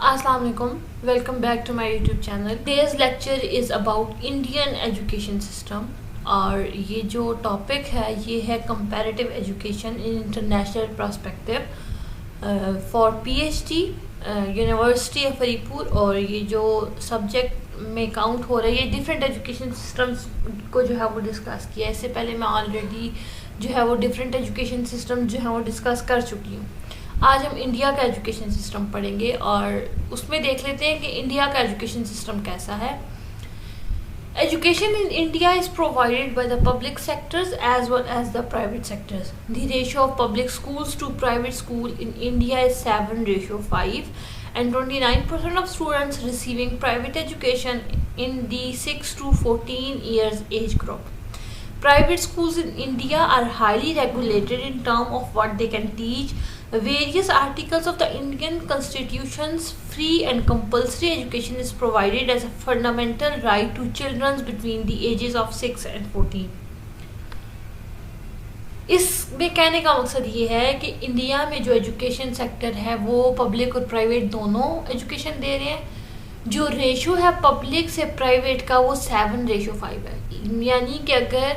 Assalamu alaikum. Welcome back to my YouTube channel. Today's lecture is about Indian education system और ये जो topic है ये है comparative education in international perspective for PhD university of Haripur. और ये जो सब्जेक्ट में काउंट हो रहा है ये डिफरेंट एजुकेशन सिस्टम्स को जो है वो डिस्कस किया है। इससे पहले मैं ऑलरेडी जो है वो डिफरेंट एजुकेशन सिस्टम जो है वो डिस्कस कर चुकी हूँ। आज हम इंडिया का एजुकेशन सिस्टम पढ़ेंगे और उसमें देख लेते हैं कि इंडिया का एजुकेशन सिस्टम कैसा है। Education in India is provided by the public sectors as well as the private sectors. The ratio of public schools to private school in India is 7:5 and 29% of students receiving private education in the 6 to 14 years age group. Private schools in India are highly regulated in terms of what they can teach. Various articles of the Indian Constitution's free and compulsory education is provided as a fundamental right to children between the ages of 6 and 14. इसमें कहने का मकसद ये है कि India में जो education sector है वो पब्लिक और प्राइवेट दोनों एजुकेशन दे रहे हैं। जो रेशो है पब्लिक से प्राइवेट का वो 7:5 है, यानी कि अगर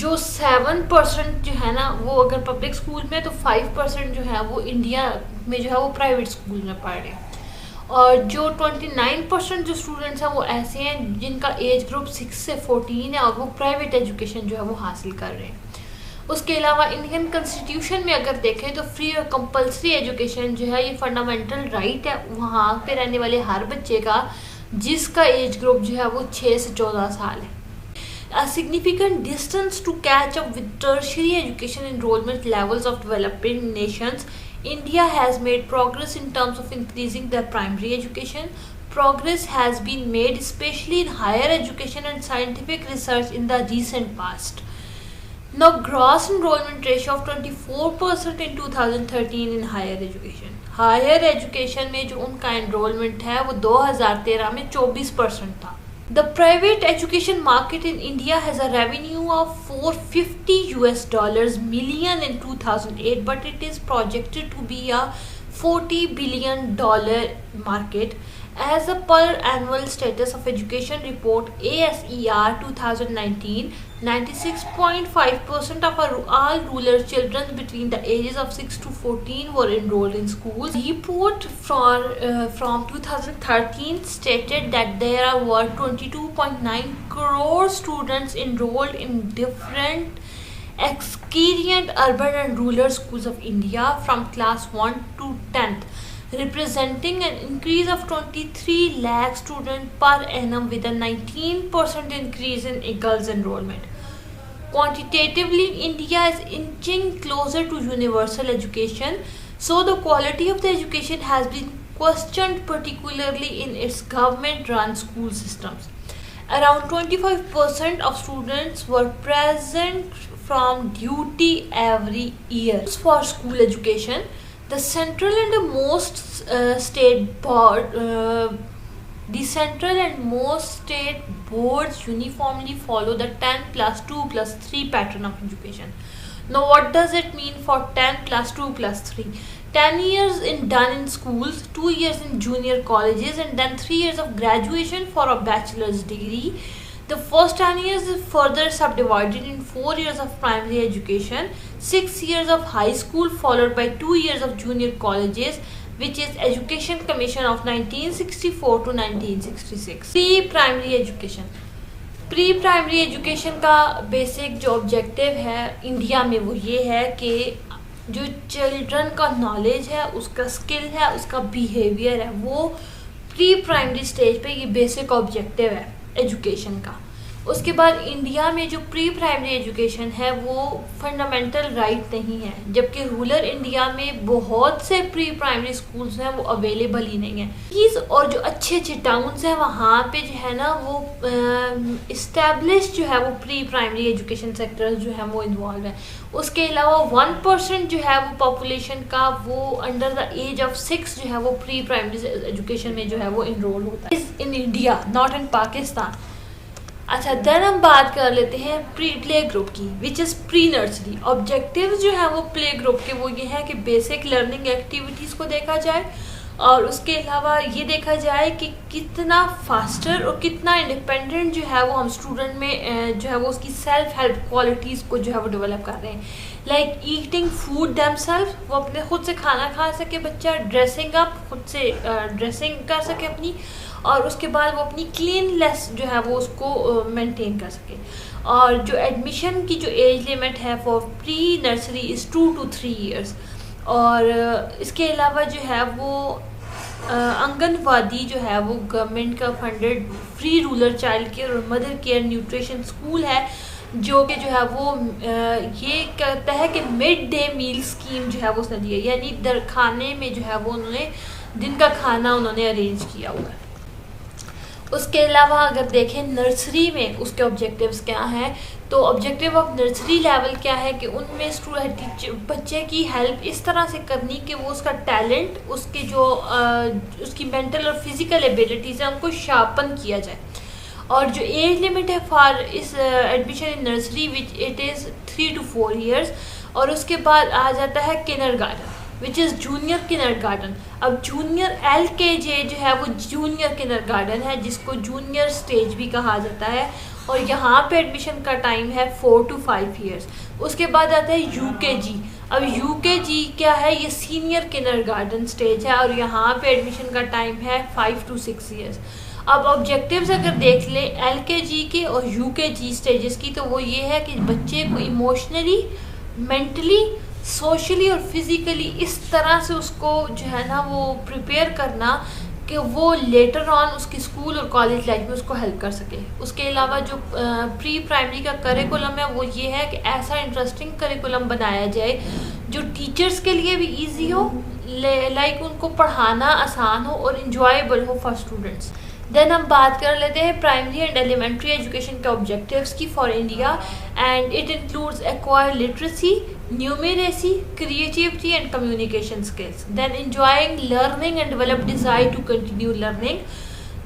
जो 7% जो है ना वो अगर पब्लिक स्कूल में तो 5% जो है वो इंडिया में जो है वो प्राइवेट स्कूल में पढ़ रहे हैं। और जो 29% जो स्टूडेंट्स हैं वो ऐसे हैं जिनका एज ग्रुप 6 से 14 है और वो प्राइवेट एजुकेशन जो है वो हासिल कर रहे हैं। उसके अलावा इंडियन कॉन्स्टिट्यूशन में अगर देखें तो फ्री और कंपलसरी एजुकेशन जो है ये फंडामेंटल राइट है वहाँ पे रहने वाले हर बच्चे का जिसका एज ग्रुप जो है वो 6 से 14 साल है। A significant distance to catch up with tertiary education enrollment levels of developing nations, India has made progress in terms of increasing their primary education. Progress has been made especially in higher education and scientific research in the recent past. Now, gross enrollment ratio of 24% in 2013 in higher education. Higher education में जो उनका enrollment है वो 2013 में 24% था। The private education market in India has a revenue of $450 million in 2008, but it is projected to be a $40 billion market. As a per annual status of education report ASER 2019, 96.5% of all rural children between the ages of 6 to 14 were enrolled in schools. Report from 2013 stated that there were 22.9 crore students enrolled in different excellent urban and rural schools of India from class 1 to 10th, representing an increase of 23 lakh students per annum with a 19% increase in girls enrollment. Quantitatively, India is inching closer to universal education, so the quality of the education has been questioned, particularly in its government-run school systems. Around 25% of students were present from duty every year. For school education, the central and the most state boards uniformly follow the 10+2+3 pattern of education. Now, what does it mean for 10+2+3? 10 years done in schools, 2 years in junior colleges, and then 3 years of graduation for a bachelor's degree. The first 10 years is further subdivided in 4 years of primary education, 6 years of high school followed by 2 years of junior colleges, which is Education Commission of 1964 to 1966. Pre-primary education. Pre-primary education का basic जो objective है India में वो ये है कि जो children का नॉलेज है उसका स्किल है उसका बिहेवियर है वो प्री प्राइमरी स्टेज पे ये बेसिक ऑब्जेक्टिव है एजुकेशन का। उसके बाद इंडिया में जो प्री प्राइमरी एजुकेशन है वो फंडामेंटल राइट नहीं है, जबकि रूरल इंडिया में बहुत से प्री प्राइमरी स्कूल्स हैं वो अवेलेबल ही नहीं है। और जो अच्छे अच्छे टाउन्स हैं वहाँ पे जो है ना वो इस्टेब्लिश जो है वो प्री प्राइमरी एजुकेशन सेक्टर जो है वो इन्वॉल्व है। उसके अलावा 1% जो है वो पॉपुलेशन का वो अंडर द एज ऑफ 6 जो है वो प्री प्राइमरी एजुकेशन में जो है वो इनरोल होता है in India, not in Pakistan. अच्छा, देन हम बात कर लेते हैं प्ले ग्रुप की, which is pre nursery. Objective जो है वो प्ले ग्रुप के वो ये है कि बेसिक लर्निंग एक्टिविटीज़ को देखा जाए, और उसके अलावा ये देखा जाए कि कितना फास्टर और कितना इंडिपेंडेंट जो है वो हम स्टूडेंट में जो है वो उसकी सेल्फ हेल्प क्वालिटीज़ को जो है वो डेवलप कर रहे हैं। लाइक ईटिंग फूड देमसेल्फ, वो अपने खुद से खाना खा सके बच्चा, ड्रेसिंग अप, खुद से ड्रेसिंग कर सके अपनी, और उसके बाद वो अपनी क्लीननेस जो है वो उसको मेंटेन कर सके। और जो एडमिशन की जो एज लिमिट है for pre nursery is 2 to 3 years। और इसके अलावा जो है वो आंगनवाड़ी जो है वो गवर्नमेंट का funded free rural child care और मदर केयर न्यूट्रिशन स्कूल है, जो कि जो है वो ये कहता है कि मिड डे मील स्कीम जो है वो उसने दी है, यानी दर खाने में जो है वो उन्होंने दिन का खाना उन्होंने अरेंज किया हुआ है। उसके अलावा अगर देखें नर्सरी में उसके ऑब्जेक्टिव्स क्या हैं, तो ऑब्जेक्टिव ऑफ नर्सरी लेवल क्या है कि उनमें बच्चे की हेल्प इस तरह से करनी कि वो उसका टैलेंट, उसके जो उसकी मेंटल और फिज़िकल एबिलिटीज़ हैं उनको शार्पन किया जाए। और जो एज लिमिट है फॉर इस admission in nursery which it is 3 to 4 years। और उसके बाद आ जाता है kindergarten which is junior kindergarten. अब जूनियर LKG जो है वो जूनियर किंडरगार्टन है, जिसको जूनियर स्टेज भी कहा जाता है, और यहाँ पे एडमिशन का टाइम है 4 to 5 years। उसके बाद आता है UKG। अब UKG क्या है, ये सीनियर किंडरगार्टन स्टेज है, और यहाँ पे एडमिशन का टाइम है 5 to 6 years। अब ऑब्जेक्टिव्स अगर देख ले LKG के और UKG स्टेजेस की, तो वो ये है कि बच्चे को इमोशनली, मेंटली, सोशली और फिज़िकली इस तरह से उसको जो है ना वो प्रिपेयर करना कि वो लेटर ऑन उसकी स्कूल और कॉलेज लाइफ में उसको हेल्प कर सके। उसके अलावा जो प्री प्राइमरी का करिकुलम है वो ये है कि ऐसा इंटरेस्टिंग करिकुलम बनाया जाए जो टीचर्स के लिए भी इजी हो, लाइक उनको पढ़ाना आसान हो और इन्जॉयबल हो फॉर स्टूडेंट्स। देन हम बात कर लेते हैं प्राइमरी एंड एलिमेंट्री एजुकेशन के ऑब्जेक्टिव्स की for India, and it includes acquire literacy, numeracy, creativity and communication skills, then enjoying learning and develop desire to continue learning,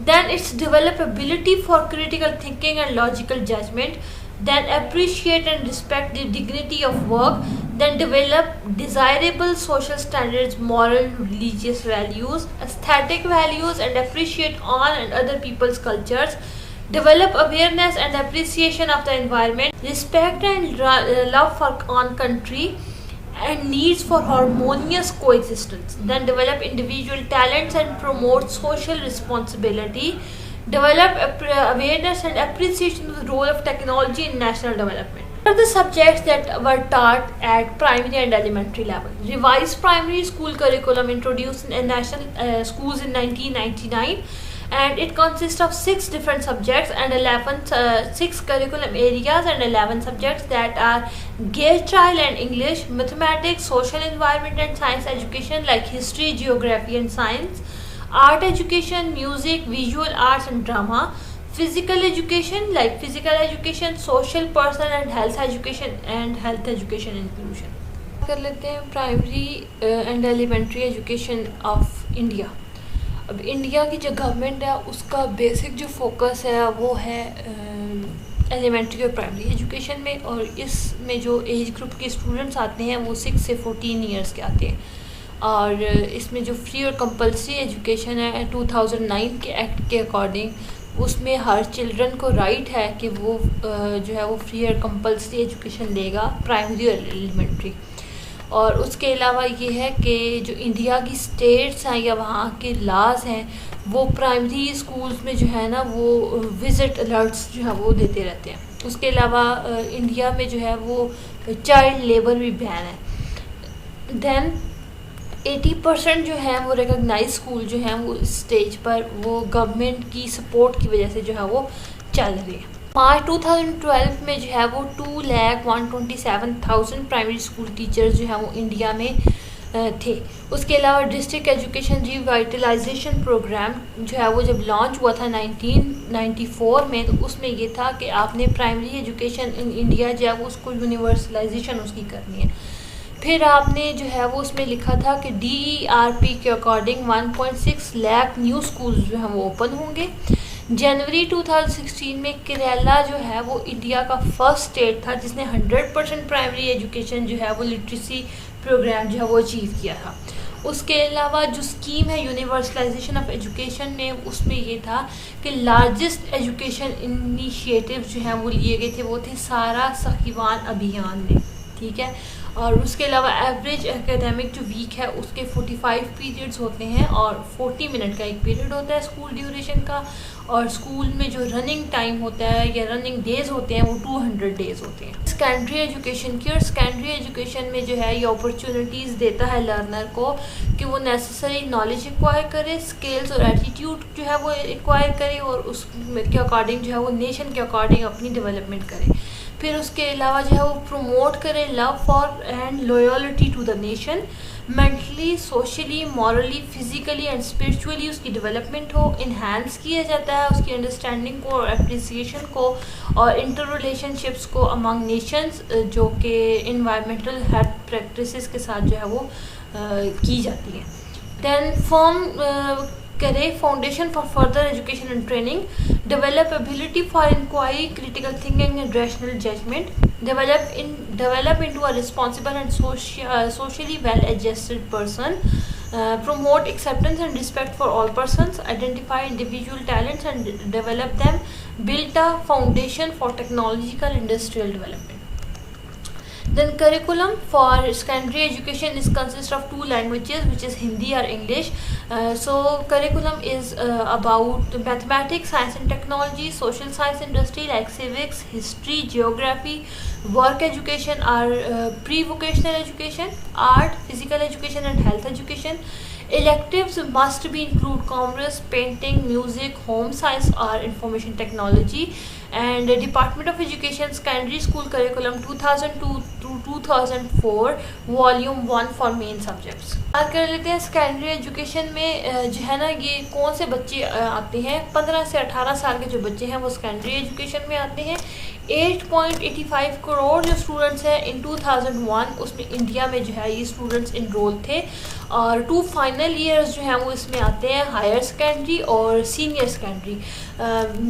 then it's develop ability for critical thinking and logical judgment, then appreciate and respect the dignity of work, then develop desirable social standards, moral, religious values, aesthetic values and appreciate on and other people's cultures, develop awareness and appreciation of the environment, respect and love for on country and needs for harmonious coexistence, then develop individual talents and promote social responsibility, develop awareness and appreciation of the role of technology in national development. What are the subjects that were taught at primary and elementary level? Revised primary school curriculum introduced in national schools in 1999, and it consists of 6 different subjects and 6 curriculum areas and 11 subjects that are Gate Child and English, mathematics, social environment and science education like history, geography and science, art education, music, visual arts and drama, physical education like physical education, social, personal and health education inclusion. कर लेते हैं primary and elementary education of India. अब India की जो government है उसका basic जो focus है वो है एलिमेंट्री और प्राइमरी एजुकेशन में, और इसमें जो एज ग्रुप के स्टूडेंट्स आते हैं वो 6 से 14 ईयर्स के आते हैं। और इसमें जो फ्री और कंपलसरी एजुकेशन है 2009 के एक्ट के अकॉर्डिंग उसमें हर चिल्ड्रन को राइट है कि वो जो है वो फ्री और कंपलसरी एजुकेशन लेगा, प्राइमरी और एलिमेंट्री। और उसके अलावा ये है कि जो इंडिया की स्टेट्स हैं या वहाँ के लाज हैं वो प्राइमरी स्कूल्स में जो है ना वो विज़िट अलर्ट्स जो है वो देते रहते हैं। उसके अलावा इंडिया में जो है वो चाइल्ड लेबर भी बैन है। देन 80% जो है वो रिकॉग्नाइज स्कूल जो हैं वो स्टेज पर वो गवर्नमेंट की सपोर्ट की वजह से जो है वो चल रही है। मार्च 2012 में जो है वो 2,127,000 प्राइमरी स्कूल टीचर्स जो हैं वो इंडिया में थे। उसके अलावा डिस्ट्रिक्ट एजुकेशन रिवाइटलाइजेशन प्रोग्राम जो है वो जब लॉन्च हुआ था 1994 में, तो उसमें ये था कि आपने प्राइमरी एजुकेशन इन इंडिया जो है वो उसको यूनिवर्सलाइजेशन उसकी करनी है। फिर आपने जो है वो उसमें लिखा था कि DERP के अकॉर्डिंग 1.6 लाख न्यू स्कूल्स जो हैं वो ओपन होंगे। जनवरी 2016 में केरला जो है वो इंडिया का फर्स्ट स्टेट था जिसने 100% प्राइमरी एजुकेशन जो है वो लिटरेसी प्रोग्राम जो है वो अचीव किया था। उसके अलावा जो स्कीम है यूनिवर्सलाइजेशन ऑफ एजुकेशन में, उसमें ये था कि लार्जेस्ट एजुकेशन इनिशिएटिव जो हैं वो लिए गए थे, वो थे सारा सखीवान अभियान में, ठीक है। और उसके अलावा एवरेज एकेडमिक जो वीक है उसके 45 पीरियड्स होते हैं और 40 मिनट का एक पीरियड होता है स्कूल ड्यूरेशन का, और स्कूल में जो रनिंग टाइम होता है या रनिंग डेज होते हैं वो 200 डेज होते हैं। सेकेंडरी एजुकेशन की, और सेकेंडरी एजुकेशन में जो है ये अपॉर्चुनिटीज़ देता है लर्नर को कि वो नेसेसरी नॉलेज एक्वायर करे, स्किल्स और एटीट्यूड जो है वो एक्वायर करे, और उसके अकॉर्डिंग जो है वो नेशन के अकॉर्डिंग अपनी डेवलपमेंट करे। फिर उसके अलावा जो है वो प्रमोट करे love for and loyalty to the nation, mentally, socially, morally, physically and spiritually उसकी डेवलपमेंट हो, इन्हांस किया जाता है उसकी अंडरस्टैंडिंग को और एप्रिसिएशन को, और इंटर रिलेशनशिप्स को अमंग नेशंस जो कि इन्वायरमेंटल हेल्थ प्रैक्टिसेस के साथ जो है वो की जाती है। देन फॉर्म करे foundation for further education and training, develop ability for inquiry, critical thinking and rational judgement, develop into a responsible and socially well adjusted person, promote acceptance and respect for all persons, identify individual talents and develop them, build a foundation for technological industrial development. Then curriculum for secondary education is consist of 2 languages, which is Hindi or English. So curriculum is about mathematics, science and technology, social science industry like civics, history, geography, work education or pre-vocational education, art, physical education and health education. Electives must be include commerce, painting, music, home science or information technology. And Department of Education Secondary School Curriculum 2002 to 2004 Volume 1 for main subjects. बात कर लेते हैं secondary education में जो है ना, ये कौन से बच्चे आते हैं। 15 से 18 साल के जो बच्चे हैं वो सेकेंडरी एजुकेशन में आते हैं। 8.85 करोड़ जो स्टूडेंट्स हैं इन 2001, उसमें इंडिया में जो है ये स्टूडेंट्स इनरोल थे, और 2 फाइनल ईयर्स जो हैं वो इसमें आते हैं, हायर सेकेंडरी और सीनियर सेकेंडरी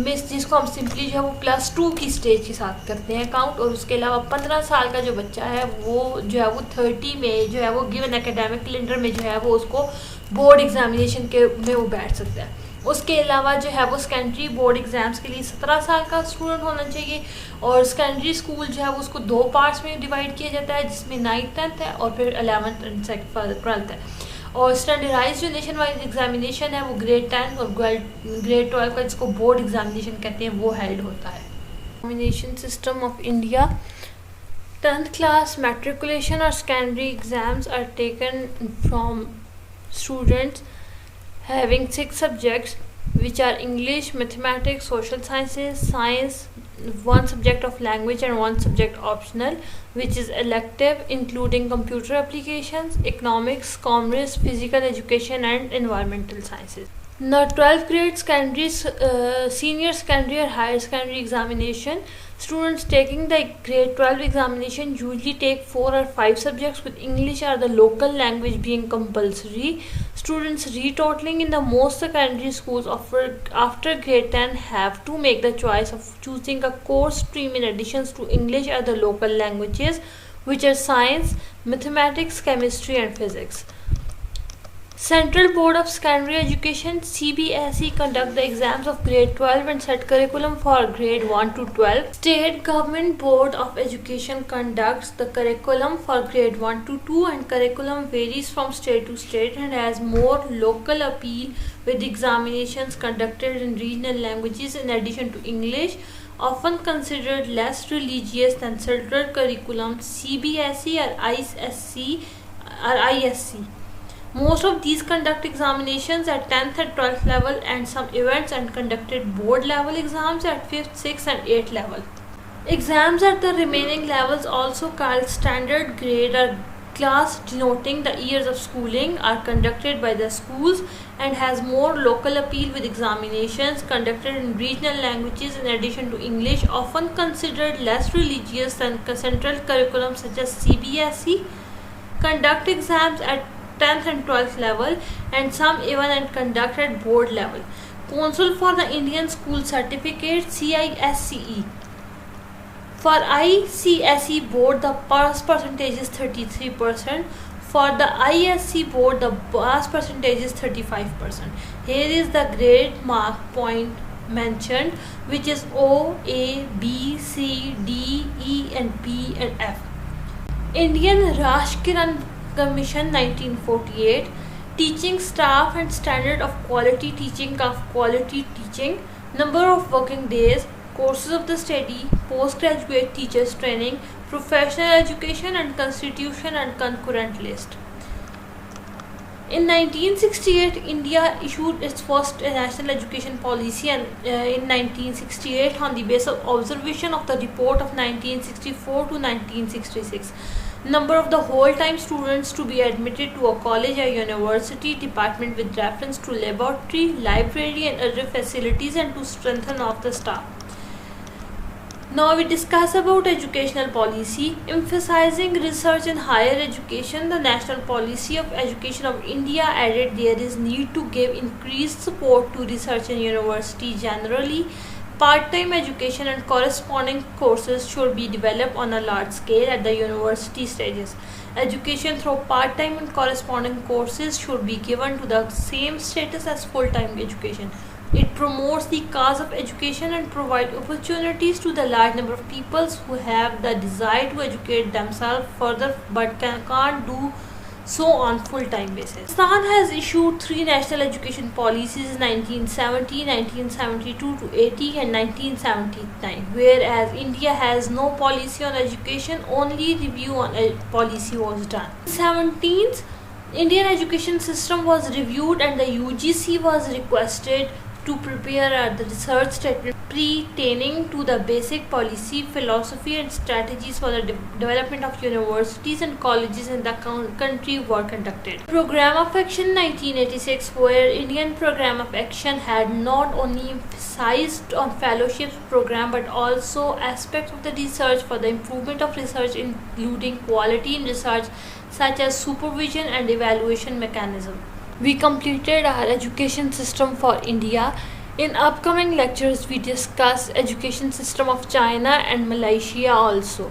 मिस, जिसको हम सिंपली जो है वो +2 की स्टेज के साथ करते हैं काउंट। और उसके अलावा 15 साल का जो बच्चा है वो जो है वो 30 में जो है वो गिवन एकेडमिक कैलेंडर में जो है वो उसको बोर्ड एग्जामिनेशन के में वो बैठ सकता है। उसके अलावा जो है वो सेकेंडरी बोर्ड एग्ज़ाम्स के लिए 17 साल का स्टूडेंट होना चाहिए, और सेकेंडरी स्कूल जो है वो उसको 2 पार्ट्स में डिवाइड किया जाता है, जिसमें 9th 10th है और फिर 11th एंड 12th है। और स्टैंडर्डाइज जो नेशन वाइज एग्जामिनेशन है वो ग्रेड 10 और ग्रेड 12 का, जिसको बोर्ड एग्जामिनेशन कहते हैं, वो हेल्ड होता है। Examination system of India, 10th class matriculation or secondary exams are taken from students having 6 subjects, which are English, mathematics, social sciences, science, 1 subject of language and 1 subject optional, which is elective, including computer applications, economics, commerce, physical education and environmental sciences. Now 12th grade secondary, senior secondary or higher secondary examination, students taking the grade 12 examination usually take 4 or 5 subjects, with English or the local language being compulsory. Students retotaling in the most secondary schools after grade 10 have to make the choice of choosing a course stream in addition to English or the local languages, which are science, mathematics, chemistry and physics. Central Board of Secondary Education CBSE conduct the exams of grade 12 and set curriculum for grade 1 to 12. State Government Board of Education conducts the curriculum for grade 1 to 2, and curriculum varies from state to state and has more local appeal, with examinations conducted in regional languages in addition to English, often considered less religious than central curriculum CBSE or ISC. Most of these conduct examinations at 10th and 12th level, and some events and conducted board level exams at 5th, 6th and 8th level. Exams at the remaining levels, also called standard grade or class denoting the years of schooling, are conducted by the schools and has more local appeal, with examinations conducted in regional languages in addition to English, often considered less religious than central curriculum such as CBSE. Conduct exams at 10th and 12th level, and some even and conduct at board level. Council for the Indian School Certificate CISCE. For ICSE board, the pass percentage is 33%. For the ISC board, the pass percentage is 35%. Here is the grade mark point mentioned, which is O, A, B, C, D, E and P and F. Indian Rashtriya Commission 1948, teaching staff and standard of quality teaching, number of working days, courses of the study, postgraduate teachers training, professional education and constitution and concurrent list. In 1968, India issued its first national education policy, and in 1968 on the basis of observation of the report of 1964 to 1966. Number of the whole-time students to be admitted to a college or university department with reference to laboratory, library and other facilities, and to strengthen of the staff. Now we discuss about educational policy. Emphasizing research in higher education, the National Policy of Education of India added there is need to give increased support to research in university generally. Part-time education and corresponding courses should be developed on a large scale at the university stages. Education through part-time and corresponding courses should be given to the same status as full-time education. It promotes the cause of education and provides opportunities to the large number of people who have the desire to educate themselves further but can't do so on full-time basis. Pakistan has issued 3 national education policies in 1970, 1972 to 80 and 1979, whereas India has no policy on education, only review on policy was done. In 17th, Indian education system was reviewed and the UGC was requested to prepare the research statement pertaining to the basic policy, philosophy and strategies for the development of universities and colleges in the country were conducted. Program of Action 1986, where Indian Program of Action had not only emphasized on fellowships program but also aspects of the research for the improvement of research, including quality in research such as supervision and evaluation mechanism. We completed our education system for India. In upcoming lectures, we discuss education system of China and Malaysia also.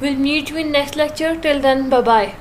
We'll meet you in next lecture. Till then, bye-bye.